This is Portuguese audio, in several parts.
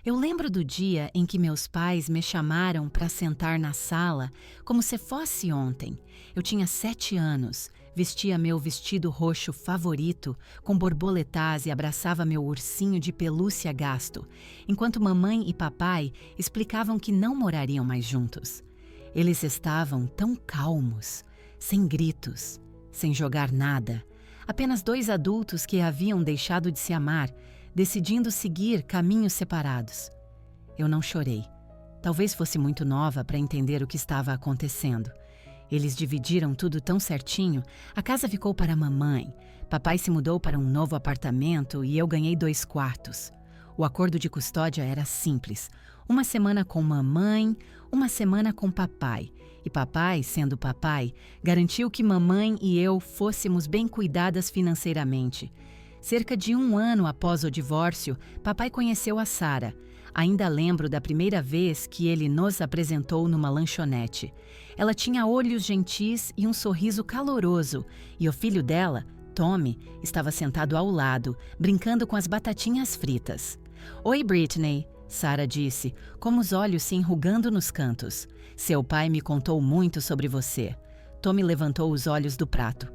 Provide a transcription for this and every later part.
Eu lembro do dia em que meus pais me chamaram para sentar na sala como se fosse ontem. Eu tinha 7 anos, vestia meu vestido roxo favorito com borboletas e abraçava meu ursinho de pelúcia gasto, enquanto mamãe e papai explicavam que não morariam mais juntos. Eles estavam tão calmos, sem gritos, sem jogar nada, apenas dois adultos que haviam deixado de se amar, decidindo seguir caminhos separados. Eu não chorei. Talvez fosse muito nova para entender o que estava acontecendo. Eles dividiram tudo tão certinho, a casa ficou para a mamãe. Papai se mudou para um novo apartamento e eu ganhei 2 quartos. O acordo de custódia era simples. 1 semana com mamãe, 1 semana com papai. E papai, sendo papai, garantiu que mamãe e eu fôssemos bem cuidadas financeiramente. Cerca de 1 ano após o divórcio, papai conheceu a Sarah. Ainda lembro da primeira vez que ele nos apresentou numa lanchonete. Ela tinha olhos gentis e um sorriso caloroso, e o filho dela, Tommy, estava sentado ao lado, brincando com as batatinhas fritas. "Oi, Britney", Sarah disse, com os olhos se enrugando nos cantos. "Seu pai me contou muito sobre você." Tommy levantou os olhos do prato.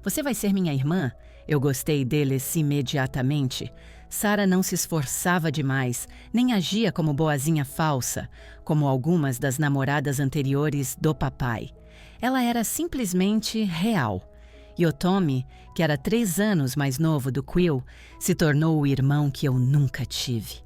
"Você vai ser minha irmã?" Eu gostei deles imediatamente. Sarah não se esforçava demais, nem agia como boazinha falsa, como algumas das namoradas anteriores do papai. Ela era simplesmente real. E o Tommy, que era 3 anos mais novo do Quill, se tornou o irmão que eu nunca tive.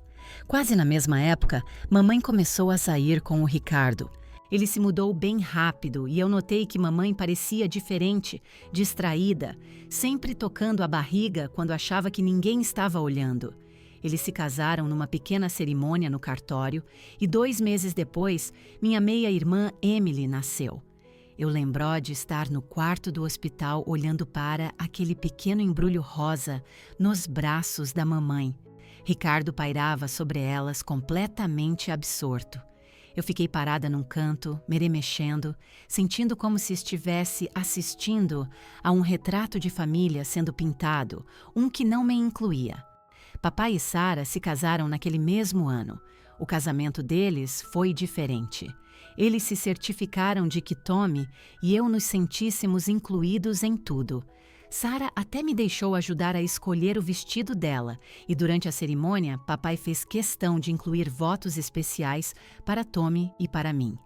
Quase na mesma época, mamãe começou a sair com o Ricardo. Ele se mudou bem rápido e eu notei que mamãe parecia diferente, distraída, sempre tocando a barriga quando achava que ninguém estava olhando. Eles se casaram numa pequena cerimônia no cartório e 2 meses depois, minha meia-irmã Emily nasceu. Eu lembro de estar no quarto do hospital olhando para aquele pequeno embrulho rosa nos braços da mamãe. Ricardo pairava sobre elas completamente absorto. Eu fiquei parada num canto, meremexendo, sentindo como se estivesse assistindo a um retrato de família sendo pintado, um que não me incluía. Papai e Sarah se casaram naquele mesmo ano. O casamento deles foi diferente. Eles se certificaram de que Tommy e eu nos sentíssemos incluídos em tudo. Sarah até me deixou ajudar a escolher o vestido dela, e durante a cerimônia, papai fez questão de incluir votos especiais para Tommy e para mim.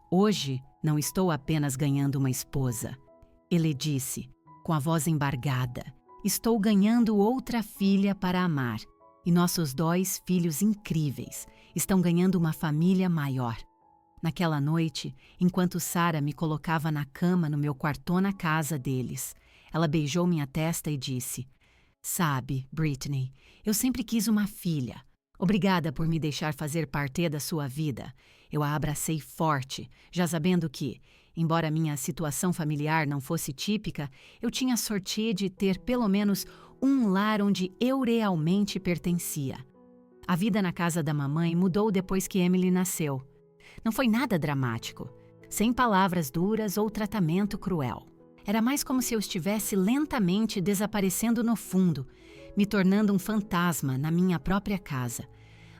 "Hoje, não estou apenas ganhando uma esposa", ele disse, com a voz embargada. "Estou ganhando outra filha para amar, e nossos 2 filhos incríveis estão ganhando uma família maior." Naquela noite, enquanto Sarah me colocava na cama no meu quarto na casa deles, ela beijou minha testa e disse: "Sabe, Britney, eu sempre quis uma filha. Obrigada por me deixar fazer parte da sua vida." Eu a abracei forte, já sabendo que, embora minha situação familiar não fosse típica, eu tinha sorte de ter pelo menos um lar onde eu realmente pertencia. A vida na casa da mamãe mudou depois que Emily nasceu. Não foi nada dramático, sem palavras duras ou tratamento cruel. Era mais como se eu estivesse lentamente desaparecendo no fundo, me tornando um fantasma na minha própria casa.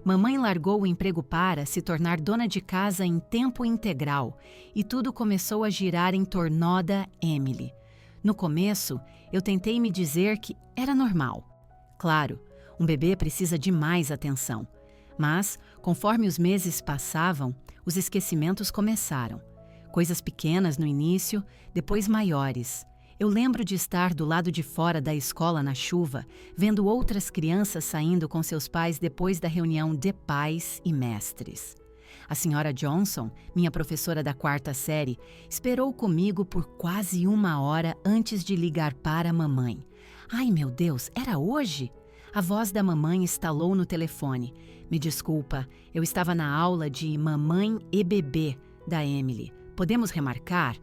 Mamãe largou o emprego para se tornar dona de casa em tempo integral e tudo começou a girar em torno da Emily. No começo, eu tentei me dizer que era normal. Claro, um bebê precisa de mais atenção. Mas, conforme os meses passavam, os esquecimentos começaram. Coisas pequenas no início, depois maiores. Eu lembro de estar do lado de fora da escola na chuva, vendo outras crianças saindo com seus pais depois da reunião de pais e mestres. A senhora Johnson, minha professora da 4ª série, esperou comigo por quase 1 hora antes de ligar para a mamãe. Ai, meu Deus, era hoje? A voz da mamãe estalou no telefone. "Me desculpa, eu estava na aula de mamãe e bebê da Emily. Podemos remarcar?"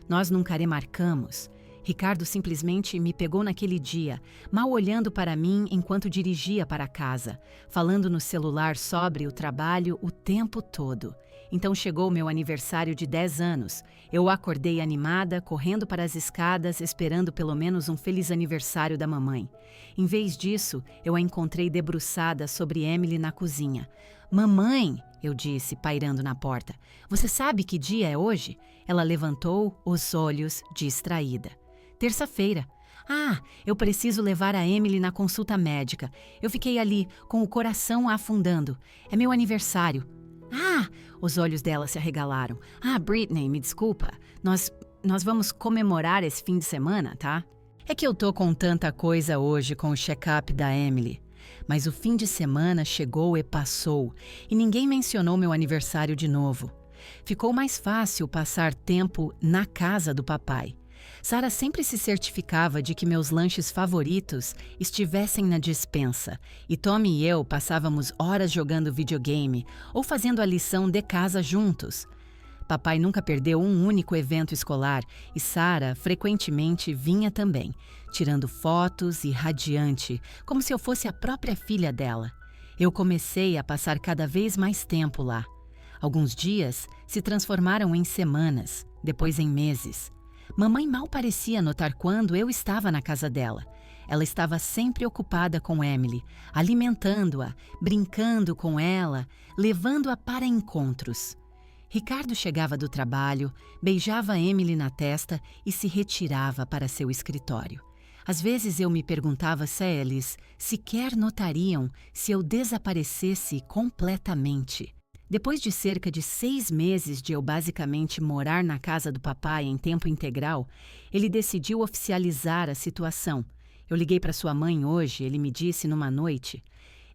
Nós nunca remarcamos. Ricardo simplesmente me pegou naquele dia, mal olhando para mim enquanto dirigia para casa, falando no celular sobre o trabalho o tempo todo. Então chegou meu aniversário de 10 anos. Eu acordei animada, correndo para as escadas, esperando pelo menos um feliz aniversário da mamãe. Em vez disso, eu a encontrei debruçada sobre Emily na cozinha. Mamãe, eu disse, pairando na porta, você sabe que dia é hoje? Ela levantou os olhos, distraída. Terça-feira. Ah, eu preciso levar a Emily na consulta médica. Eu fiquei ali, com o coração afundando. É meu aniversário. Ah! Os olhos dela se arregalaram. Ah, Britney, me desculpa. Nós vamos comemorar esse fim de semana, tá? É que eu tô com tanta coisa hoje com o check-up da Emily. Mas o fim de semana chegou e passou, e ninguém mencionou meu aniversário de novo. Ficou mais fácil passar tempo na casa do papai. Sarah sempre se certificava de que meus lanches favoritos estivessem na despensa, e Tommy e eu passávamos horas jogando videogame ou fazendo a lição de casa juntos. Papai nunca perdeu um único evento escolar e Sarah frequentemente vinha também, tirando fotos e radiante, como se eu fosse a própria filha dela. Eu comecei a passar cada vez mais tempo lá. Alguns dias se transformaram em semanas, depois em meses. Mamãe mal parecia notar quando eu estava na casa dela. Ela estava sempre ocupada com Emily, alimentando-a, brincando com ela, levando-a para encontros. Ricardo chegava do trabalho, beijava Emily na testa e se retirava para seu escritório. Às vezes eu me perguntava se eles sequer notariam se eu desaparecesse completamente. Depois de cerca de 6 meses de eu basicamente morar na casa do papai em tempo integral, ele decidiu oficializar a situação. Eu liguei para sua mãe hoje, ele me disse numa noite: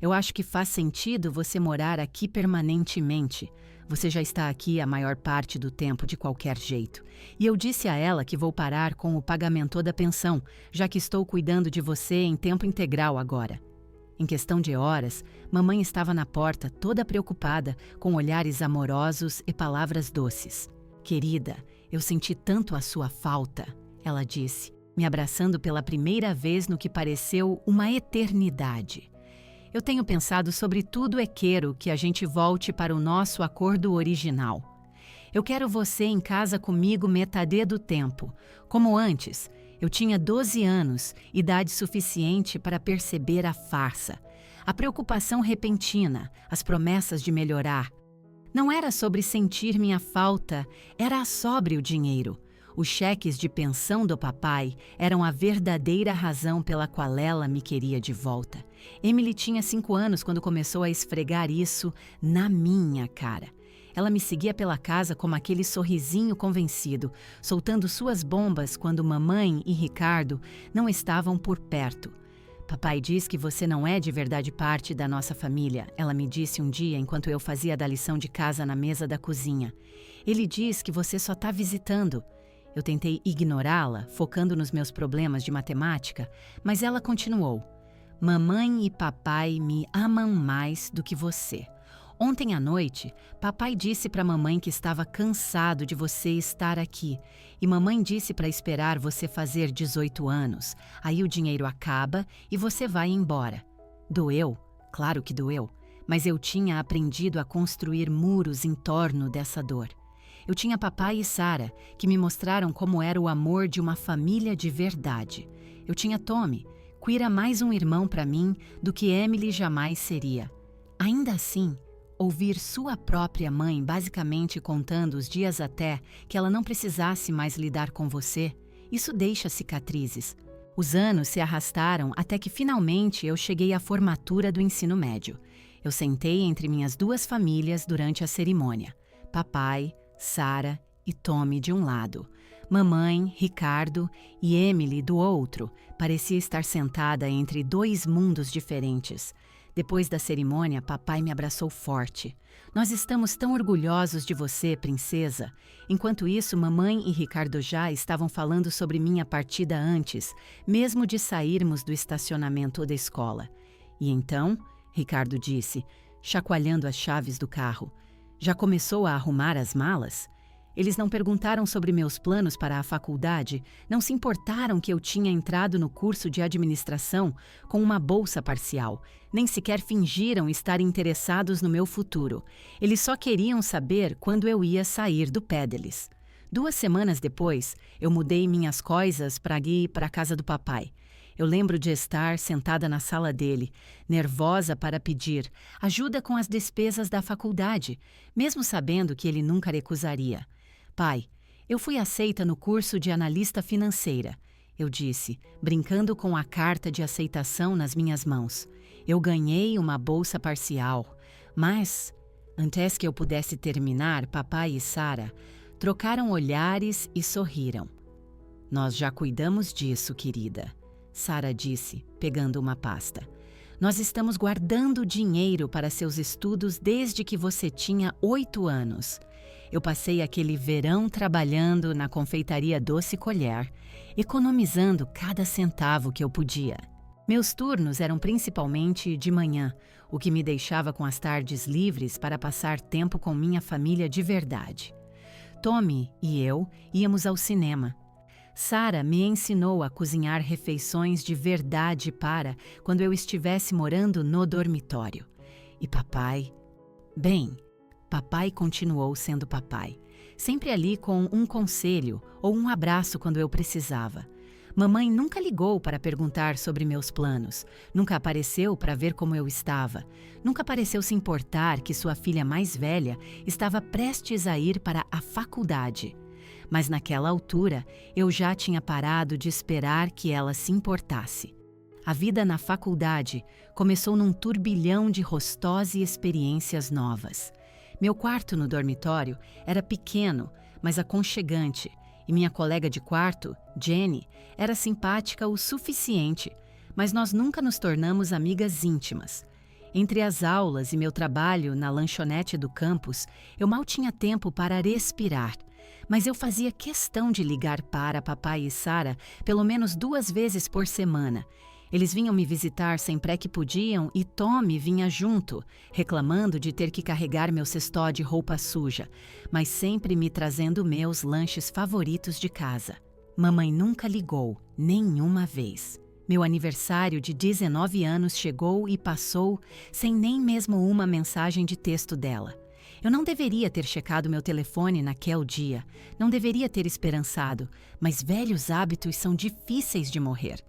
eu acho que faz sentido você morar aqui permanentemente. Você já está aqui a maior parte do tempo de qualquer jeito. E eu disse a ela que vou parar com o pagamento da pensão, já que estou cuidando de você em tempo integral agora. Em questão de horas, mamãe estava na porta, toda preocupada, com olhares amorosos e palavras doces. Querida, eu senti tanto a sua falta, ela disse, me abraçando pela primeira vez no que pareceu uma eternidade. Eu tenho pensado sobre tudo e quero que a gente volte para o nosso acordo original. Eu quero você em casa comigo metade do tempo. Como antes, eu tinha 12 anos, idade suficiente para perceber a farsa. A preocupação repentina, as promessas de melhorar. Não era sobre sentir minha falta, era sobre o dinheiro. Os cheques de pensão do papai eram a verdadeira razão pela qual ela me queria de volta. Emily tinha 5 anos quando começou a esfregar isso na minha cara. Ela me seguia pela casa como aquele sorrisinho convencido, soltando suas bombas quando mamãe e Ricardo não estavam por perto. Papai diz que você não é de verdade parte da nossa família, ela me disse um dia enquanto eu fazia da lição de casa na mesa da cozinha. Ele diz que você só está visitando. Eu tentei ignorá-la, focando nos meus problemas de matemática, mas ela continuou. Mamãe e papai me amam mais do que você. Ontem à noite, papai disse para mamãe que estava cansado de você estar aqui, e mamãe disse para esperar você fazer 18 anos. Aí o dinheiro acaba e você vai embora. Doeu? Claro que doeu, mas eu tinha aprendido a construir muros em torno dessa dor. Eu tinha papai e Sarah, que me mostraram como era o amor de uma família de verdade. Eu tinha Tommy, que era mais um irmão para mim do que Emily jamais seria. Ainda assim, ouvir sua própria mãe basicamente contando os dias até que ela não precisasse mais lidar com você, isso deixa cicatrizes. Os anos se arrastaram até que finalmente eu cheguei à formatura do ensino médio. Eu sentei entre minhas 2 famílias durante a cerimônia. Papai, Sarah e Tommy de um lado, mamãe, Ricardo e Emily do outro. Parecia estar sentada entre 2 mundos diferentes. Depois da cerimônia, papai me abraçou forte. Nós estamos tão orgulhosos de você, princesa. Enquanto isso, mamãe e Ricardo já estavam falando sobre minha partida antes, mesmo de sairmos do estacionamento da escola. E então, Ricardo disse, chacoalhando as chaves do carro, já começou a arrumar as malas? Eles não perguntaram sobre meus planos para a faculdade, não se importaram que eu tinha entrado no curso de administração com uma bolsa parcial, nem sequer fingiram estar interessados no meu futuro. Eles só queriam saber quando eu ia sair do pé deles. 2 semanas depois, eu mudei minhas coisas para ir para a casa do papai. Eu lembro de estar sentada na sala dele, nervosa para pedir ajuda com as despesas da faculdade, mesmo sabendo que ele nunca recusaria. Pai, eu fui aceita no curso de analista financeira, eu disse, brincando com a carta de aceitação nas minhas mãos. Eu ganhei uma bolsa parcial, mas, antes que eu pudesse terminar, papai e Sara trocaram olhares e sorriram. Nós já cuidamos disso, querida, Sara disse, pegando uma pasta. Nós estamos guardando dinheiro para seus estudos desde que você tinha 8 anos. Eu passei aquele verão trabalhando na confeitaria Doce Colher, economizando cada centavo que eu podia. Meus turnos eram principalmente de manhã, o que me deixava com as tardes livres para passar tempo com minha família de verdade. Tommy e eu íamos ao cinema. Sara me ensinou a cozinhar refeições de verdade para quando eu estivesse morando no dormitório. E papai? Bem, papai continuou sendo papai, sempre ali com um conselho ou um abraço quando eu precisava. Mamãe nunca ligou para perguntar sobre meus planos, nunca apareceu para ver como eu estava, nunca pareceu se importar que sua filha mais velha estava prestes a ir para a faculdade. Mas naquela altura, eu já tinha parado de esperar que ela se importasse. A vida na faculdade começou num turbilhão de rostós e experiências novas. Meu quarto no dormitório era pequeno, mas aconchegante, e minha colega de quarto, Jenny, era simpática o suficiente, mas nós nunca nos tornamos amigas íntimas. Entre as aulas e meu trabalho na lanchonete do campus, eu mal tinha tempo para respirar. Mas eu fazia questão de ligar para papai e Sara pelo menos 2 vezes por semana. Eles vinham me visitar sempre que podiam e Tommy vinha junto, reclamando de ter que carregar meu cestó de roupa suja, mas sempre me trazendo meus lanches favoritos de casa. Mamãe nunca ligou, nenhuma vez. Meu aniversário de 19 anos chegou e passou sem nem mesmo uma mensagem de texto dela. Eu não deveria ter checado meu telefone naquele dia, não deveria ter esperançado, mas velhos hábitos são difíceis de morrer.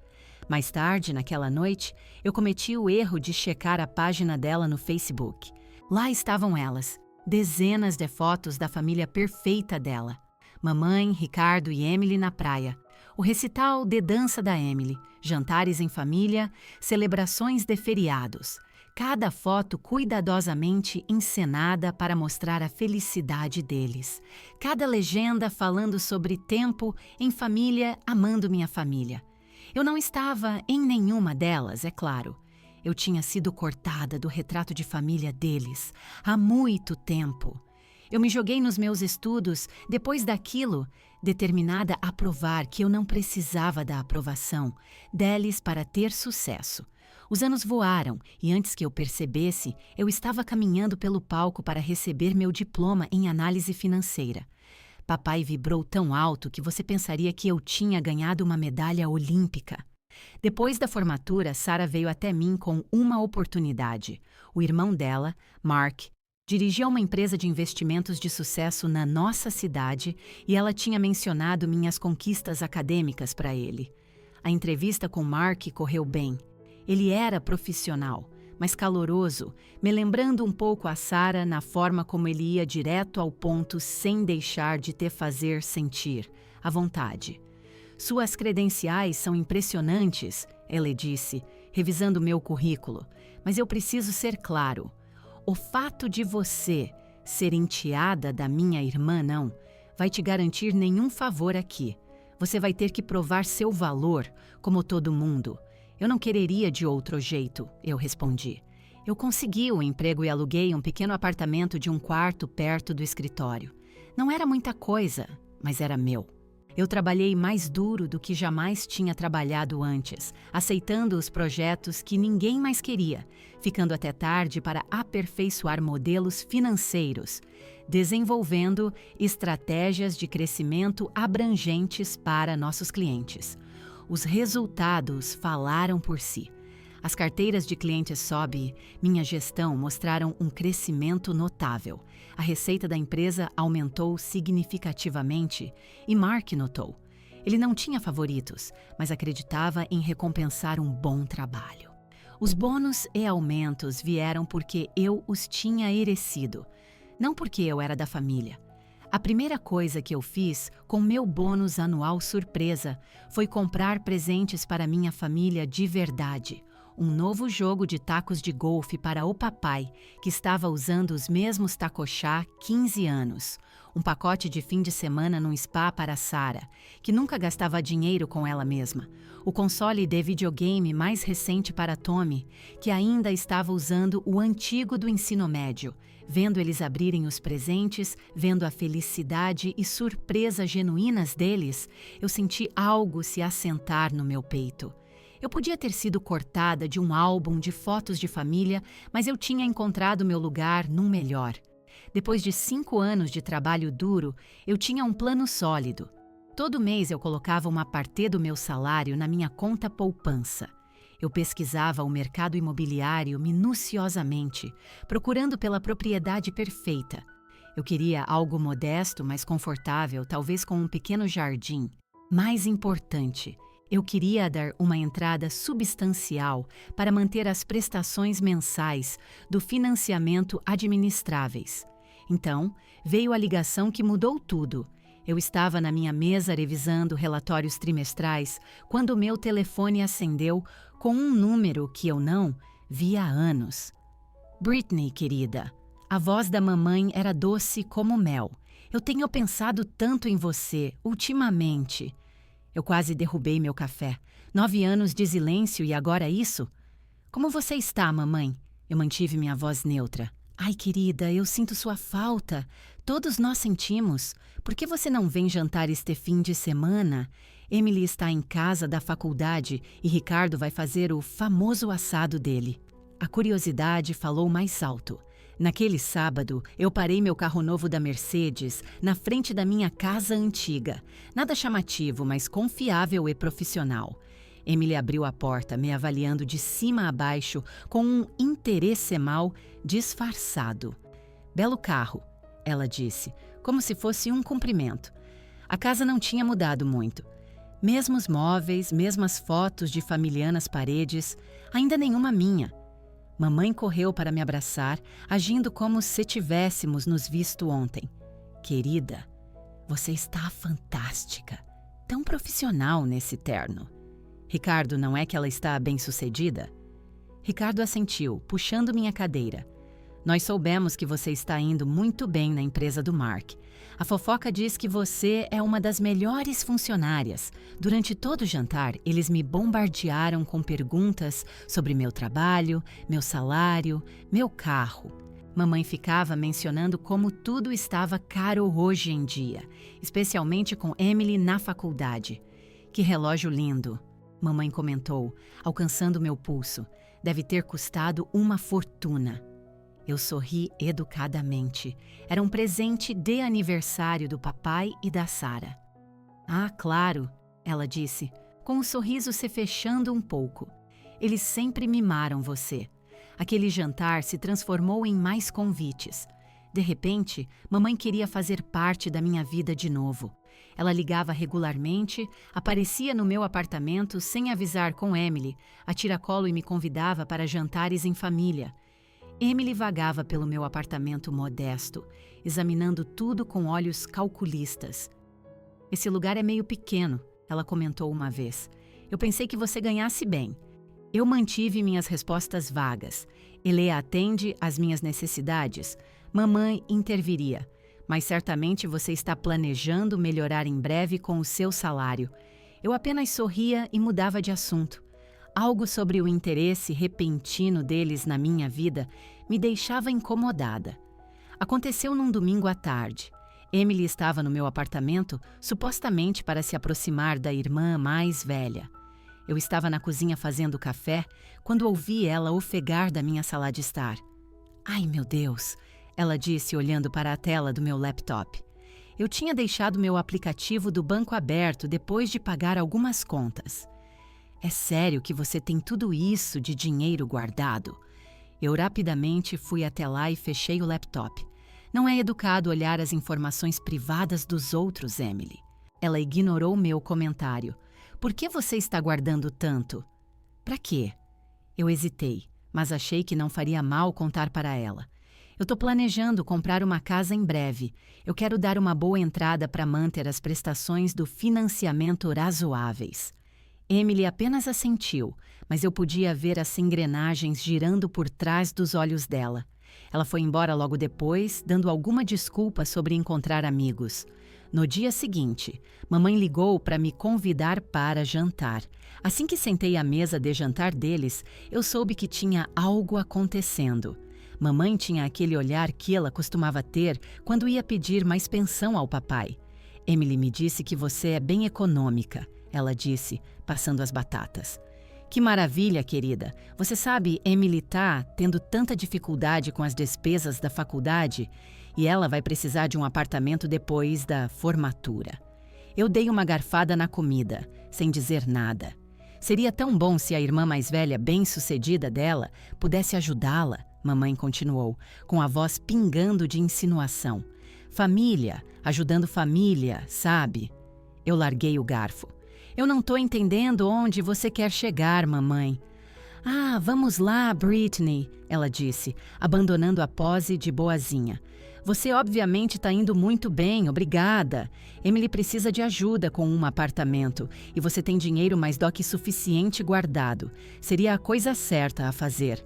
Mais tarde, naquela noite, eu cometi o erro de checar a página dela no Facebook. Lá estavam elas, dezenas de fotos da família perfeita dela. Mamãe, Ricardo e Emily na praia. O recital de dança da Emily, jantares em família, celebrações de feriados. Cada foto cuidadosamente encenada para mostrar a felicidade deles. Cada legenda falando sobre tempo em família, amando minha família. Eu não estava em nenhuma delas, é claro. Eu tinha sido cortada do retrato de família deles há muito tempo. Eu me joguei nos meus estudos depois daquilo, determinada a provar que eu não precisava da aprovação deles para ter sucesso. Os anos voaram e antes que eu percebesse, eu estava caminhando pelo palco para receber meu diploma em análise financeira. Papai vibrou tão alto que você pensaria que eu tinha ganhado uma medalha olímpica. Depois da formatura, Sara veio até mim com uma oportunidade. O irmão dela, Mark, dirigia uma empresa de investimentos de sucesso na nossa cidade e ela tinha mencionado minhas conquistas acadêmicas para ele. A entrevista com Mark correu bem. Ele era profissional, mas caloroso, me lembrando um pouco a Sara na forma como ele ia direto ao ponto sem deixar de te fazer sentir à vontade. Suas credenciais são impressionantes, ele disse, revisando meu currículo, mas eu preciso ser claro. O fato de você ser enteada da minha irmã não vai te garantir nenhum favor aqui. Você vai ter que provar seu valor, como todo mundo. Eu não quereria de outro jeito, eu respondi. Eu consegui o emprego e aluguei um pequeno apartamento de 1 quarto perto do escritório. Não era muita coisa, mas era meu. Eu trabalhei mais duro do que jamais tinha trabalhado antes, aceitando os projetos que ninguém mais queria, ficando até tarde para aperfeiçoar modelos financeiros, desenvolvendo estratégias de crescimento abrangentes para nossos clientes. Os resultados falaram por si. As carteiras de clientes sob minha gestão mostraram um crescimento notável. A receita da empresa aumentou significativamente e Mark notou. Ele não tinha favoritos, mas acreditava em recompensar um bom trabalho. Os bônus e aumentos vieram porque eu os tinha merecido, não porque eu era da família. A primeira coisa que eu fiz com meu bônus anual surpresa foi comprar presentes para minha família de verdade. Um novo jogo de tacos de golfe para o papai, que estava usando os mesmos tacochá há 15 anos. Um pacote de fim de semana num spa para Sarah, que nunca gastava dinheiro com ela mesma. O console de videogame mais recente para Tommy, que ainda estava usando o antigo do ensino médio. Vendo eles abrirem os presentes, vendo a felicidade e surpresa genuínas deles, eu senti algo se assentar no meu peito. Eu podia ter sido cortada de um álbum de fotos de família, mas eu tinha encontrado meu lugar num melhor. Depois de 5 anos de trabalho duro, eu tinha um plano sólido. Todo mês eu colocava uma parte do meu salário na minha conta poupança. Eu pesquisava o mercado imobiliário minuciosamente, procurando pela propriedade perfeita. Eu queria algo modesto, mas confortável, talvez com um pequeno jardim. Mais importante, eu queria dar uma entrada substancial para manter as prestações mensais do financiamento administráveis. Então, veio a ligação que mudou tudo. Eu estava na minha mesa revisando relatórios trimestrais quando meu telefone acendeu com um número que eu não via há anos. Britney, querida, a voz da mamãe era doce como mel. Eu tenho pensado tanto em você, ultimamente. Eu quase derrubei meu café. 9 anos de silêncio e agora isso? Como você está, mamãe? Eu mantive minha voz neutra. Ai, querida, eu sinto sua falta. Todos nós sentimos. Por que você não vem jantar este fim de semana? Emily está em casa da faculdade e Ricardo vai fazer o famoso assado dele. A curiosidade falou mais alto. Naquele sábado, eu parei meu carro novo da Mercedes na frente da minha casa antiga. Nada chamativo, mas confiável e profissional. Emily abriu a porta, me avaliando de cima a baixo com um interesse mal disfarçado. Belo carro, ela disse, como se fosse um cumprimento. A casa não tinha mudado muito. Mesmos móveis, mesmas fotos de família nas paredes, ainda nenhuma minha. Mamãe correu para me abraçar, agindo como se tivéssemos nos visto ontem. Querida, você está fantástica, tão profissional nesse terno. Ricardo, não é que ela está bem-sucedida? Ricardo assentiu, puxando minha cadeira. Nós soubemos que você está indo muito bem na empresa do Mark. A fofoca diz que você é uma das melhores funcionárias. Durante todo o jantar, eles me bombardearam com perguntas sobre meu trabalho, meu salário, meu carro. Mamãe ficava mencionando como tudo estava caro hoje em dia, especialmente com Emily na faculdade. Que relógio lindo! Mamãe comentou, alcançando meu pulso. Deve ter custado uma fortuna. Eu sorri educadamente. Era um presente de aniversário do papai e da Sarah. Ah, claro, ela disse, com o sorriso se fechando um pouco. Eles sempre mimaram você. Aquele jantar se transformou em mais convites. De repente, mamãe queria fazer parte da minha vida de novo. Ela ligava regularmente, aparecia no meu apartamento sem avisar com Emily, a tiracolo e me convidava para jantares em família. Emily vagava pelo meu apartamento modesto, examinando tudo com olhos calculistas. Esse lugar é meio pequeno, ela comentou uma vez. Eu pensei que você ganhasse bem. Eu mantive minhas respostas vagas. Ele atende às minhas necessidades. Mamãe interviria. Mas certamente você está planejando melhorar em breve com o seu salário. Eu apenas sorria e mudava de assunto. Algo sobre o interesse repentino deles na minha vida me deixava incomodada. Aconteceu num domingo à tarde. Emily estava no meu apartamento, supostamente para se aproximar da irmã mais velha. Eu estava na cozinha fazendo café quando ouvi ela ofegar da minha sala de estar. Ai, meu Deus! Ela disse olhando para a tela do meu laptop. Eu tinha deixado meu aplicativo do banco aberto depois de pagar algumas contas. É sério que você tem tudo isso de dinheiro guardado? Eu rapidamente fui até lá e fechei o laptop. Não é educado olhar as informações privadas dos outros, Emily. Ela ignorou meu comentário. Por que você está guardando tanto? Para quê? Eu hesitei, mas achei que não faria mal contar para ela. Eu estou planejando comprar uma casa em breve. Eu quero dar uma boa entrada para manter as prestações do financiamento razoáveis. Emily apenas assentiu, mas eu podia ver as engrenagens girando por trás dos olhos dela. Ela foi embora logo depois, dando alguma desculpa sobre encontrar amigos. No dia seguinte, mamãe ligou para me convidar para jantar. Assim que sentei à mesa de jantar deles, eu soube que tinha algo acontecendo. Mamãe tinha aquele olhar que ela costumava ter quando ia pedir mais pensão ao papai. Emily me disse que você é bem econômica, ela disse, passando as batatas. Que maravilha, querida. Você sabe, Emily tá tendo tanta dificuldade com as despesas da faculdade e ela vai precisar de um apartamento depois da formatura. Eu dei uma garfada na comida, sem dizer nada. Seria tão bom se a irmã mais velha, bem-sucedida dela, pudesse ajudá-la, mamãe continuou, com a voz pingando de insinuação. Família, ajudando família, sabe? Eu larguei o garfo. Eu não estou entendendo onde você quer chegar, mamãe. Ah, vamos lá, Britney, ela disse, abandonando a pose de boazinha. Você obviamente está indo muito bem, obrigada. Emily precisa de ajuda com um apartamento e você tem dinheiro mais do que suficiente guardado. Seria a coisa certa a fazer.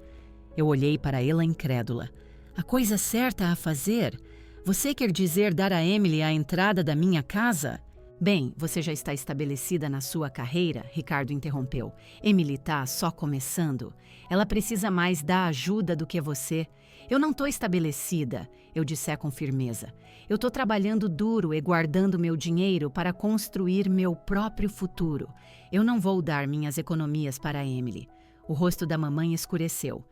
Eu olhei para ela incrédula. A coisa certa a fazer? Você quer dizer dar a Emily a entrada da minha casa? Bem, você já está estabelecida na sua carreira, Ricardo interrompeu. Emily está só começando. Ela precisa mais da ajuda do que você. Eu não estou estabelecida, eu disse com firmeza. Eu estou trabalhando duro e guardando meu dinheiro para construir meu próprio futuro. Eu não vou dar minhas economias para Emily. O rosto da mamãe escureceu.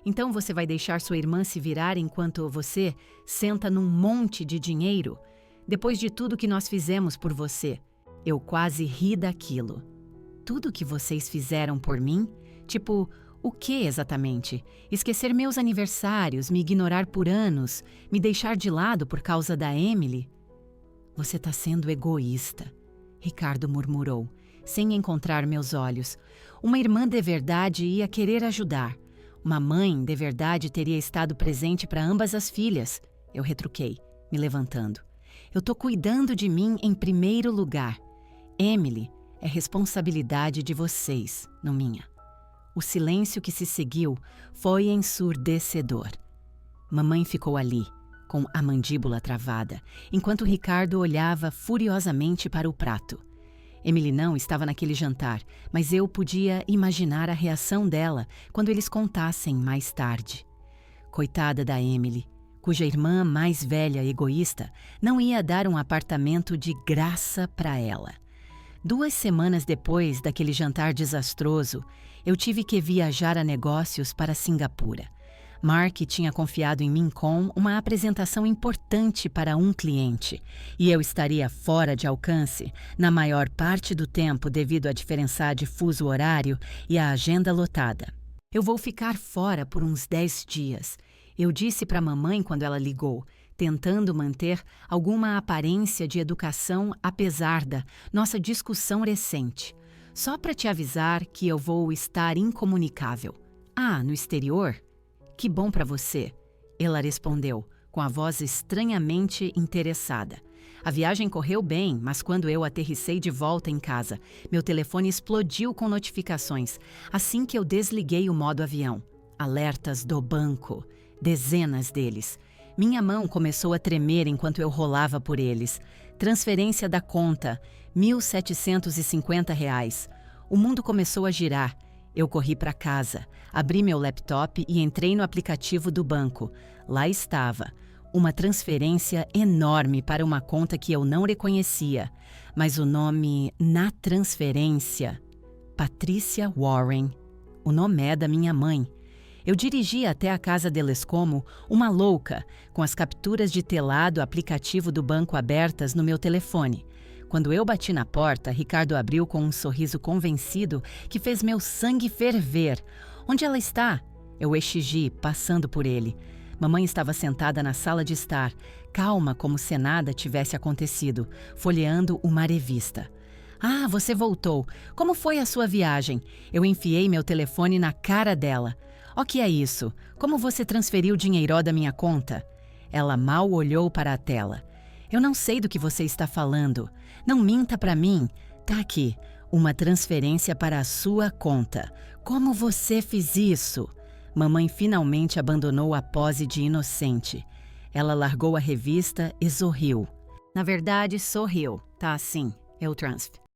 Então você vai deixar sua irmã se virar enquanto você senta num monte de dinheiro? Depois de tudo que nós fizemos por você, eu quase ri daquilo. Tudo que vocês fizeram por mim? Tipo, o que exatamente? Esquecer meus aniversários, me ignorar por anos, me deixar de lado por causa da Emily? Você está sendo egoísta, Ricardo murmurou, sem encontrar meus olhos. Uma irmã de verdade ia querer ajudar. Uma mãe de verdade teria estado presente para ambas as filhas. Eu retruquei, me levantando. Eu estou cuidando de mim em primeiro lugar. Emily é responsabilidade de vocês, não minha. O silêncio que se seguiu foi ensurdecedor. Mamãe ficou ali, com a mandíbula travada, enquanto Ricardo olhava furiosamente para o prato. Emily não estava naquele jantar, mas eu podia imaginar a reação dela quando eles contassem mais tarde. Coitada da Emily, cuja irmã mais velha egoísta não ia dar um apartamento de graça para ela. 2 semanas depois daquele jantar desastroso, eu tive que viajar a negócios para Singapura. Mark tinha confiado em mim com uma apresentação importante para um cliente, e eu estaria fora de alcance na maior parte do tempo devido à diferença de fuso horário e à agenda lotada. Eu vou ficar fora por uns 10 dias. Eu disse para a mamãe quando ela ligou, tentando manter alguma aparência de educação apesar da nossa discussão recente. Só para te avisar que eu vou estar incomunicável. Ah, no exterior? Que bom para você, ela respondeu, com a voz estranhamente interessada. A viagem correu bem, mas quando eu aterrissei de volta em casa, meu telefone explodiu com notificações assim que eu desliguei o modo avião. Alertas do banco. Dezenas deles. Minha mão começou a tremer enquanto eu rolava por eles. Transferência da conta, R$ 1.750. O mundo começou a girar. Eu corri para casa, abri meu laptop e entrei no aplicativo do banco. Lá estava, uma transferência enorme para uma conta que eu não reconhecia, mas o nome na transferência, Patrícia Warren. O nome é da minha mãe. Eu dirigi até a casa deles como uma louca, com as capturas de tela do aplicativo do banco abertas no meu telefone. Quando eu bati na porta, Ricardo abriu com um sorriso convencido que fez meu sangue ferver. Onde ela está? Eu exigi, passando por ele. Mamãe estava sentada na sala de estar, calma como se nada tivesse acontecido, folheando uma revista. Ah, você voltou. Como foi a sua viagem? Eu enfiei meu telefone na cara dela. O que é isso? Como você transferiu dinheiro da minha conta? Ela mal olhou para a tela. Eu não sei do que você está falando. Não minta para mim. Tá aqui, uma transferência para a sua conta. Como você fez isso? Mamãe finalmente abandonou a pose de inocente. Ela largou a revista e sorriu. Na verdade, sorriu. Tá assim, eu transfiro.